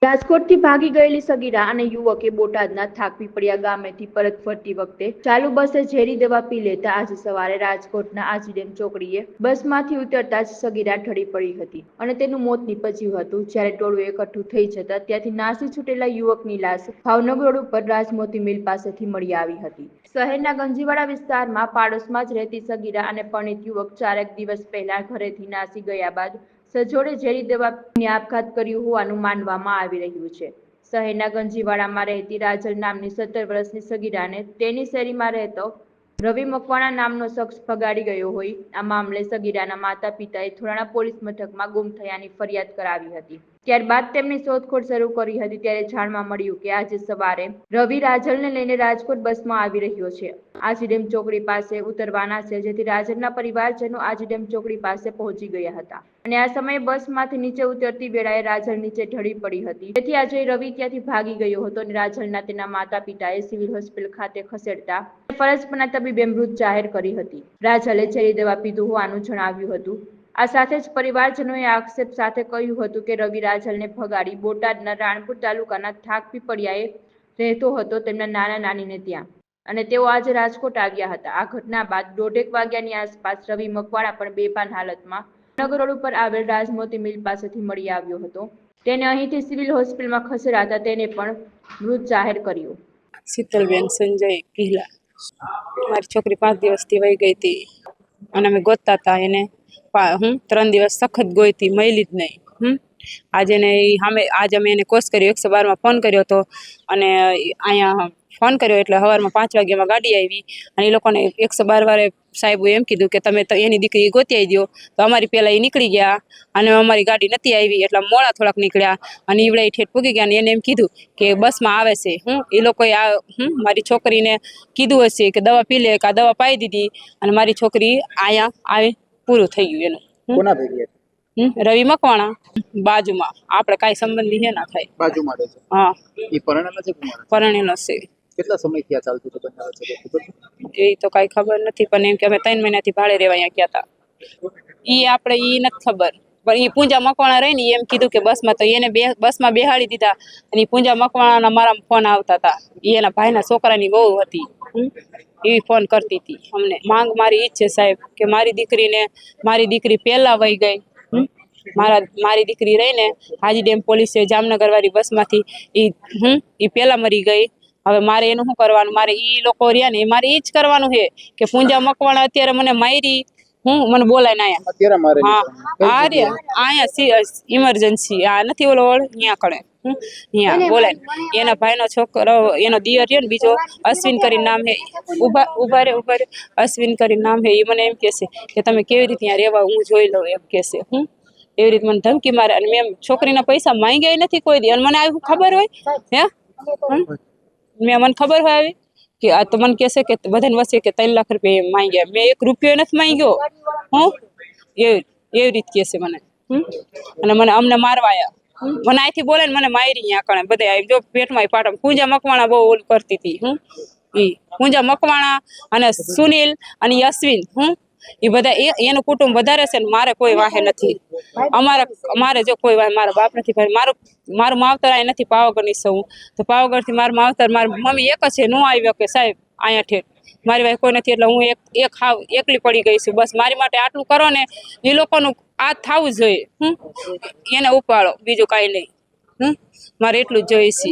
રાજકોટથી ભાગી ગયેલી સગીરા અને યુવકે બોટાદના થાકપીપળિયા ગામેથી પરત ફરતી વખતે ચાલુ બસે ઝેરી દવા પી લેતા આજે સવારે રાજકોટના આજીડેમ ચોકડીએ બસમાંથી ઉતરતા જ સગીરા ઢળી પડી હતી અને તેનું મોત નીપજ્યું હતું। જ્યારે ટોળું એકઠું થઈ જતા ત્યાંથી નાસી છૂટેલા યુવકની લાશ ભાવનગર રોડ ઉપર રાજમોતી મિલ પાસેથી મળી આવી હતી। શહેરના ગંજીવાડા વિસ્તારમાં પાડોશમાં જ રહેતી સગીરા અને પરણિત યુવક 4 દિવસ પહેલા ઘરેથી નાસી ગયા બાદ સજોડે ઝેરી દવાને આપઘાત કર્યું હોવાનું માનવામાં આવી રહ્યું છે। શહેરના ગંજીવાડામાં રહેતી રાજલ નામની 17 વર્ષની સગીરાને તેની શેરીમાં રહેતો રવિ મકવાણા નામનો શખ્સ ભગાડી ગયો હોય આ મામલે સગીરાના માતા પિતાએ થોરાણા પોલીસ મથકમાં ગુમ થયાની ફરિયાદ કરાવી હતી। ત્યારબાદ તેમની શોધખોળ શરૂ કરી હતી ત્યારે જાણવા મળ્યું કે આજે સવારે રવિ રાજલને લઈને રાજકોટ બસમાં આવી રહ્યો છે। આજીડેમ ચોકડી પાસે ઉતરવાના છે જેથી રાજલના પરિવારજનો આજીડેમ ચોકડી પાસે પહોંચી ગયા હતા અને આ સમયે બસમાંથી નીચે ઉતરતી વેળાએ રાજલ નીચે ઢળી પડી હતી જેથી આજે રવિ ત્યાંથી ભાગી ગયો હતો અને રાજલના તેના માતા પિતાએ સિવિલ હોસ્પિટલ ખાતે ખસેડતા ફરજ પરના તબીબે મૃત જાહેર કરી હતી। રાજલે ઝેરી દવા પીધું હોવાનું જણાવ્યું હતું। આ સાથે જ પરિવારજનોએ આક્ષેપ સાથે કહ્યું હતું કે રવિ રાજલને ભગાડી બોટાદના રાણપુર તાલુકાના થાકપીપળિયાએ રહેતો હતો તેમના નાના નાનીને ત્યાં અને તેઓ આજે રાજકોટ આવ્યા હતા। આ ઘટના બાદ 1:30 વાગ્યાની આસપાસ રવિ મકવાણા પણ બેભાન હાલતમાં નગર રોડ ઉપર આવેલ રાજમોતી મિલ પાસેથી મળી આવ્યો હતો। તેને અહીંથી સિવિલ હોસ્પિટલમાં ખસેડાતા તેને પણ મૃત જાહેર કર્યો। શીતલબેન સંજય ગીલા મારી છોકરી 5 દિવસથી વહી ગઈ હતી અને અમે ગોતતા હતા એને હું 3 દિવસ સખત ગોઈતી મળી જ નહીં। આજે ને સામે આજે અમે એને કોશ કર્યો 112 માં ફોન કર્યો હતો અને અહીંયા ફોન કર્યો એટલે સવારમાં 5 વાગ્યામાં ગાડી આવી અને એ લોકોને 112 વાળે સાહેબે એમ કીધું કે તમે એની દીકરી ગોતી આવી દો તો અમારી પહેલાં એ નીકળી ગયા અને અમારી ગાડી નથી આવી એટલે મોડા થોડાક નીકળ્યા અને ઈવડે ઠેઠ પૂગી ગયા અને એને એમ કીધું કે બસમાં આવે છે એ લોકોએ મારી છોકરીને કીધું હશે કે દવા પી લે કે આ દવા પાઈ દીધી અને મારી છોકરી અહીંયા આવી પૂરું થઈ ગયું એનું। કોના ભેગી હતી? રવિ મકવાણા બાજુમાં આપણે કાંઈ સંબંધી હે ના થાય બાજુમાં રહે છે। હા એ પરણેલો છે કુમાર? પરણેલો છે। કેટલા સમયથી આ ચાલતું હતું બંને વચ્ચે ખબર છે? એ તો કાંઈ ખબર નથી પણ એમ કે અમે 3 મહિનાથી ભાડે રહેવા અહીંયા ગયા હતા એ આપણે એ નથી ખબર પણ એ પૂંજા મકવાણા રહીને એમ કીધું કે બસમાં તો એને બસમાં બેહાડી દીધા અને પૂંજા મકવાણાના મારા ફોન આવતા હતા એના ભાઈના છોકરાની બહુ હતી એ ફોન કરતી હતી અમને। માંગ મારી ઈ જ છે સાહેબ કે મારી દીકરી પહેલા વહી ગઈ મારી દીકરી રહીને આજીડેમ પોલીસે જામનગર વાળી બસમાંથી એ પહેલા મરી ગઈ। હવે મારે એનું શું કરવાનું? મારે ઈ લોકો રહ્યા ને મારે ઈ જ કરવાનું છે કે પૂંજા મકવાણા અત્યારે મને મારી મને બોલાય ને અહીંયા અત્યારે મારે હા અહીંયા ઇમરજન્સી આ નથી ઓલો અહીંયા કણે અહીંયા બોલાય એના ભાઈનો છોકરો એનો દિયર રહ્યો ને બીજો અશ્વિન કરીને નામ હે ઉભા રે અશ્વિન કરીને નામ હે એ મને એમ કહેશે કે તમે કેવી રીતે ત્યાં રહેવા હું જોઈ લઉં એમ કહેશે। એવી રીતે મને ધમકી મારે અને મેં છોકરીના પૈસા માંગ્યા નથી કોઈ દી અને મને આવી ખબર હોય હે મને ખબર હોય આવી કે આ તો મને કહેશે કે બધાને વસે કે 3 લાખ રૂપિયા માંગ્યા મેં 1 રૂપિયો નથી માંગ્યો એવી રીતે કહેશે મને અને મને અમને મારવા આવ્યા મને અહીંથી બોલે ને મને મારી અહીંયા કણે બધા જો પેટમાં પાટમ પૂંજા મકવાણા બહુ ઓલું કરતી હતી પૂંજા મકવાણા અને સુનિલ અને અશ્વિન એ બધા એનું કુટુંબ વધારે છે ને મારે કોઈ વાહે નથી અમારે જો કોઈ વાહે મારા બાપ નથી ભાઈ મારું માવતર અહીં નથી પાવાગઢની છું તો પાવાગઢથી મારું માવતર મારી મમ્મી એક જ છે ન આવ્યો કે સાહેબ અહીંયા ઠેઠ મારી વાહે કોઈ નથી એટલે હું એકલી પડી ગઈ છું બસ મારી માટે આટલું કરો ને એ લોકોનું આ થવું જોઈએ એને ઉપાડો બીજું કાંઈ નહીં મારે એટલું જ જોઈએ છે।